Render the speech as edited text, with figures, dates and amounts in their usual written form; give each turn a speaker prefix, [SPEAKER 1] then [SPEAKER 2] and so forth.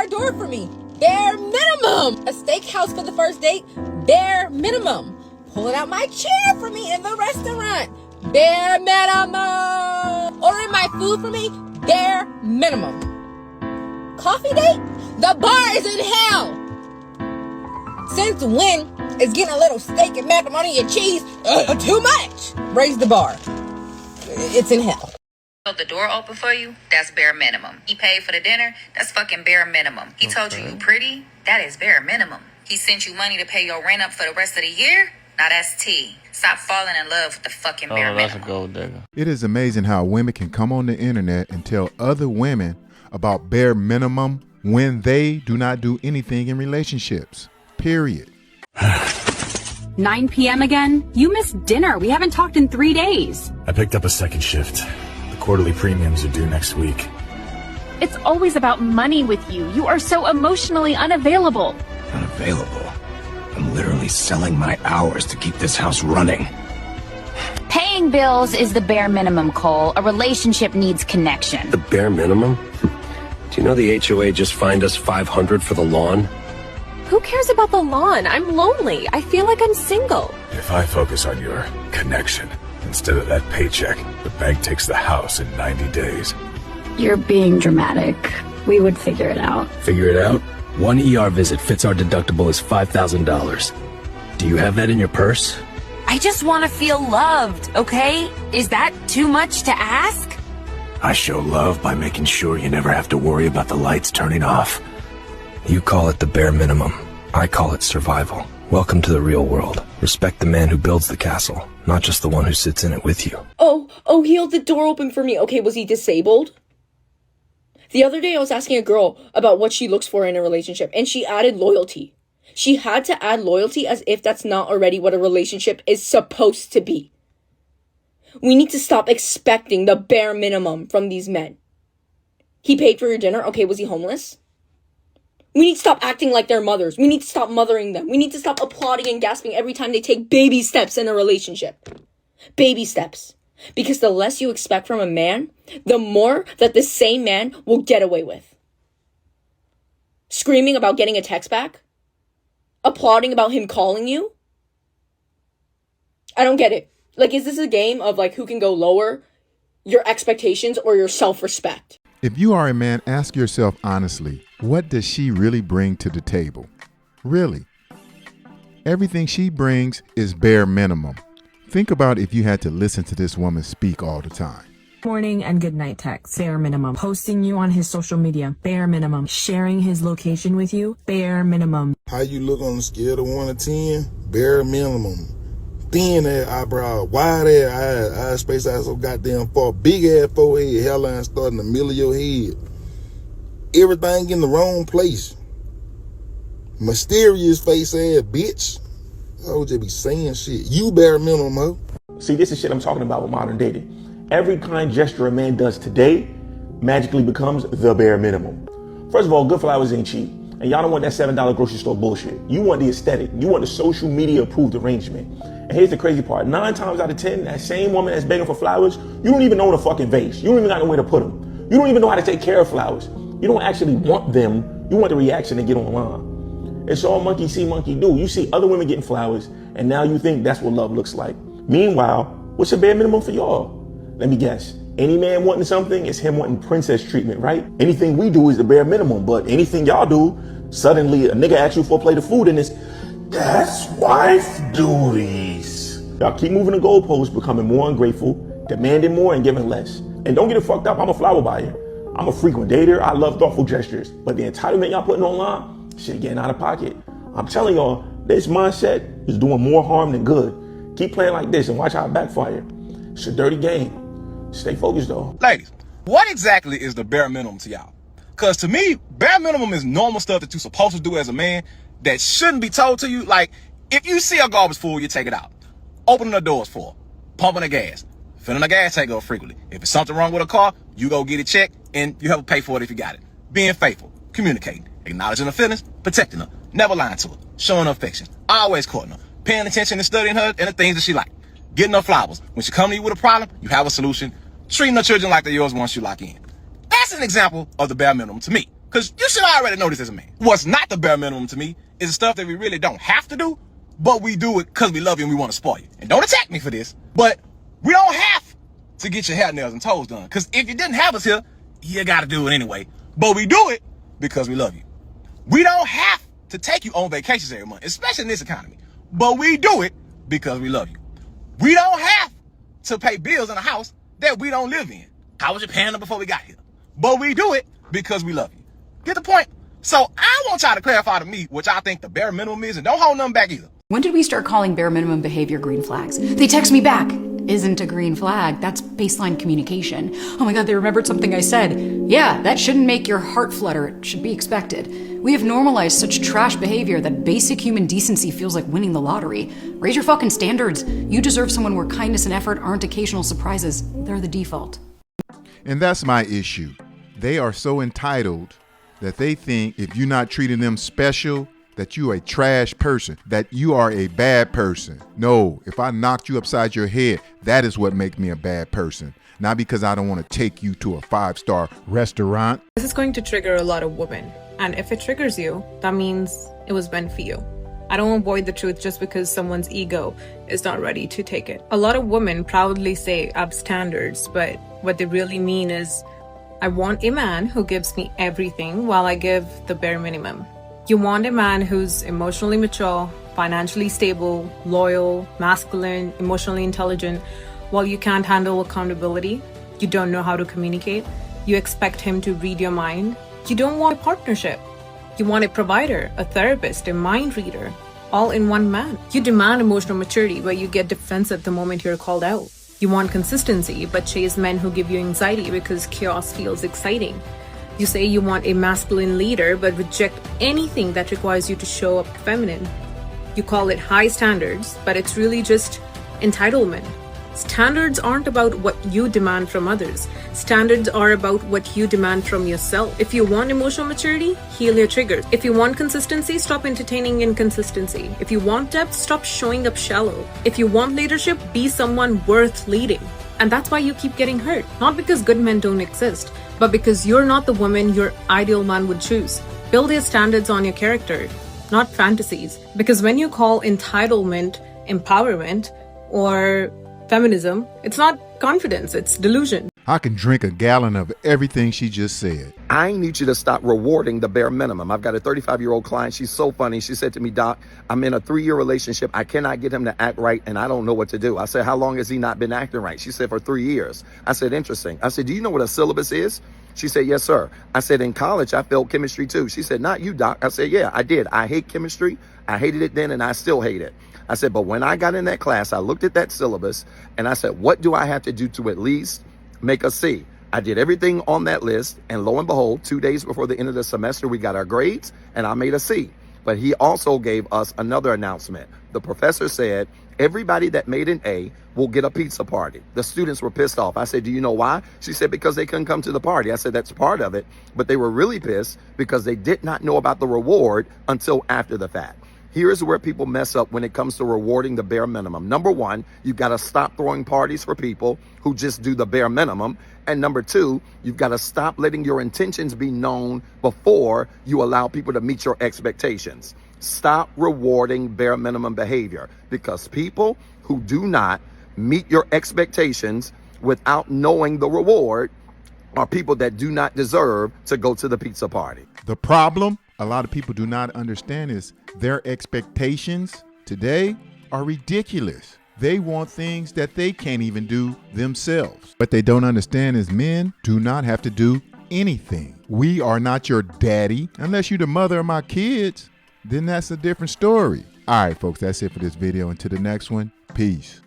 [SPEAKER 1] car door for me. Bare minimum. A steakhouse for the first date. Bare minimum. Pulling out my chair for me in the restaurant. Bare minimum. Ordering my food for me. Bare minimum. Coffee date? The bar is in hell. Since when is getting a little steak and macaroni and cheese too much? Raise the bar. It's in hell.
[SPEAKER 2] The door open for you, that's bare minimum. He paid for the dinner, that's fucking bare minimum. He told you pretty, that is bare minimum. He sent you money to pay your rent up for the rest of the year, now that's T. Stop falling in love with the fucking bare minimum.
[SPEAKER 3] That's a gold digger.
[SPEAKER 4] It is amazing how women can come on the internet and tell other women about bare minimum when they do not do anything in relationships. Period.
[SPEAKER 5] 9 p.m. again? You missed dinner. We haven't talked in 3 days.
[SPEAKER 6] I picked up a second shift. The quarterly premiums are due next week.
[SPEAKER 7] It's always about money with you. You are so emotionally unavailable.
[SPEAKER 8] Unavailable? I'm literally selling my hours to keep this house running.
[SPEAKER 9] Paying bills is the bare minimum, Cole. A relationship needs connection.
[SPEAKER 10] The bare minimum? Do you know the HOA just fined us $500 for the lawn?
[SPEAKER 11] Who cares about the lawn? I'm lonely. I feel like I'm single.
[SPEAKER 6] If I focus on your connection instead of that paycheck, the bank takes the house in 90 days.
[SPEAKER 12] You're being dramatic. We would figure it out.
[SPEAKER 8] Figure it out? One ER visit fits our deductible as $5,000. Do you have that in your purse?
[SPEAKER 9] I just want to feel loved, okay? Is that too much to ask?
[SPEAKER 8] I show love by making sure you never have to worry about the lights turning off. You call it the bare minimum. I call it survival. Welcome to the real world. Respect the man who builds the castle, not just the one who sits in it with you.
[SPEAKER 1] Oh, he held the door open for me. Okay, was he disabled? The other day I was asking a girl about what she looks for in a relationship, and she added loyalty. She had to add loyalty as if that's not already what a relationship is supposed to be. We need to stop expecting the bare minimum from these men. He paid for your dinner. Okay, was he homeless? We need to stop acting like they're mothers. We need to stop mothering them. We need to stop applauding and gasping every time they take baby steps in a relationship. Baby steps. Because the less you expect from a man, the more that the same man will get away with. Screaming about getting a text back? Applauding about him calling you? I don't get it. Like, is this a game of, like, who can go lower? Your expectations or your self-respect?
[SPEAKER 4] If you are a man, ask yourself honestly, what does she really bring to the table? Really? Everything she brings is bare minimum. Think about if you had to listen to this woman speak all the time.
[SPEAKER 13] Morning and good night text, bare minimum. Posting you on his social media, bare minimum. Sharing his location with you, bare minimum.
[SPEAKER 14] How you look on the scale of 1 to 10? Bare minimum. Thin ass eyebrow, wide ass eyes spaced out so goddamn far, big ass forehead, hairline starting in the middle of your head. Everything in the wrong place. Mysterious face ass bitch. I would just be saying shit. You bare minimum, ho.
[SPEAKER 15] See, this is shit I'm talking about with modern dating. Every kind gesture a man does today magically becomes the bare minimum. First of all, good flowers ain't cheap. And y'all don't want that $7 grocery store bullshit. You want the aesthetic. You want the social media approved arrangement. And here's the crazy part. 9 times out of 10, that same woman that's begging for flowers, you don't even know the fucking vase. You don't even got nowhere to put them. You don't even know how to take care of flowers. You don't actually want them. You want the reaction to get online. It's all monkey see, monkey do. You see other women getting flowers, and now you think that's what love looks like. Meanwhile, what's the bare minimum for y'all? Let me guess. Any man wanting something is him wanting princess treatment, right? Anything we do is the bare minimum, but anything y'all do, suddenly a nigga asks you for a plate of food and it's, that's wife duties. Y'all keep moving the goalposts, becoming more ungrateful, demanding more and giving less. And don't get it fucked up, I'm a flower buyer. I'm a frequent dater, I love thoughtful gestures. But the entitlement y'all putting online, shit getting out of pocket. I'm telling y'all, this mindset is doing more harm than good. Keep playing like this and watch how it backfire. It's a dirty game. Stay focused though.
[SPEAKER 16] Ladies, what exactly is the bare minimum to y'all? Because to me, bare minimum is normal stuff that you're supposed to do as a man that shouldn't be told to you. Like, if you see a garbage full, you take it out. Opening the doors for, pumping the gas, filling the gas tank up frequently. If it's something wrong with a car, you go get it checked and you have to pay for it if you got it. Being faithful, communicating, acknowledging her feelings, protecting her, never lying to her, showing her affection, always courting her, paying attention and studying her and the things that she likes. Getting her flowers. When she comes to you with a problem, you have a solution. Treating her children like they're yours once you lock in. That's an example of the bare minimum to me. Because you should already know this as a man. What's not the bare minimum to me is the stuff that we really don't have to do, but we do it because we love you and we want to spoil you. And don't attack me for this, but we don't have to get your hair, nails, and toes done. Because if you didn't have us here, you got to do it anyway. But we do it because we love you. We don't have to take you on vacations every month, especially in this economy. But we do it because we love you. We don't have to pay bills in a house that we don't live in. How was you paying them before we got here? But we do it because we love you. Get the point? So I want y'all to clarify to me what y'all think the bare minimum is, and don't hold nothing back either.
[SPEAKER 3] When did we start calling bare minimum behavior green flags? They text me back. Isn't a green flag. That's baseline communication. Oh my God, they remembered something I said. Yeah, that shouldn't make your heart flutter. It should be expected. We have normalized such trash behavior that basic human decency feels like winning the lottery. Raise your fucking standards. You deserve someone where kindness and effort aren't occasional surprises. They're the default.
[SPEAKER 4] And that's my issue. They are so entitled that they think if you're not treating them special, that you are a trash person, that you are a bad person. No, if I knocked you upside your head, that is what makes me a bad person. Not because I don't want to take you to a 5-star restaurant.
[SPEAKER 17] This is going to trigger a lot of women. And if it triggers you, that means it was meant for you. I don't avoid the truth just because someone's ego is not ready to take it. A lot of women proudly say I have standards, but what they really mean is I want a man who gives me everything while I give the bare minimum. You want a man who's emotionally mature, financially stable, loyal, masculine, emotionally intelligent, while you can't handle accountability, you don't know how to communicate, you expect him to read your mind. You don't want a partnership. You want a provider, a therapist, a mind reader, all in one man. You demand emotional maturity where you get defensive the moment you're called out. You want consistency, but chase men who give you anxiety because chaos feels exciting. You say you want a masculine leader, but reject anything that requires you to show up feminine. You call it high standards, but it's really just entitlement. Standards aren't about what you demand from others. Standards are about what you demand from yourself. If you want emotional maturity, heal your triggers. If you want consistency, stop entertaining inconsistency. If you want depth, stop showing up shallow. If you want leadership, be someone worth leading. And that's why you keep getting hurt. Not because good men don't exist, but because you're not the woman your ideal man would choose. Build your standards on your character, not fantasies. Because when you call entitlement empowerment or feminism, it's not confidence, it's delusion.
[SPEAKER 4] I can drink a gallon of everything she just said.
[SPEAKER 18] I need you to stop rewarding the bare minimum. I've got a 35-year-old client. She's so funny. She said to me, Doc, I'm in a 3-year relationship. I cannot get him to act right, and I don't know what to do. I said, how long has he not been acting right? She said, for 3 years. I said, interesting. I said, do you know what a syllabus is? She said, yes, sir. I said, in college, I failed chemistry too. She said, not you, Doc. I said, yeah, I did. I hate chemistry. I hated it then, and I still hate it. I said, but when I got in that class, I looked at that syllabus, and I said, what do I have to do to at least make a C? I did everything on that list, and lo and behold, 2 days before the end of the semester, we got our grades, and I made a C. But he also gave us another announcement. The professor said, everybody that made an A will get a pizza party. The students were pissed off. I said, do you know why? She said, because they couldn't come to the party. I said, that's part of it. But they were really pissed because they did not know about the reward until after the fact. Here's where people mess up when it comes to rewarding the bare minimum. Number one, you've got to stop throwing parties for people who just do the bare minimum. And number two, you've got to stop letting your intentions be known before you allow people to meet your expectations. Stop rewarding bare minimum behavior, because people who do not meet your expectations without knowing the reward are people that do not deserve to go to the pizza party.
[SPEAKER 4] The problem a lot of people do not understand is their expectations today are ridiculous. They want things that they can't even do themselves. What they don't understand is men do not have to do anything. We are not your daddy. Unless you're the mother of my kids, then that's a different story. All right, folks, that's it for this video. Until the next one, peace.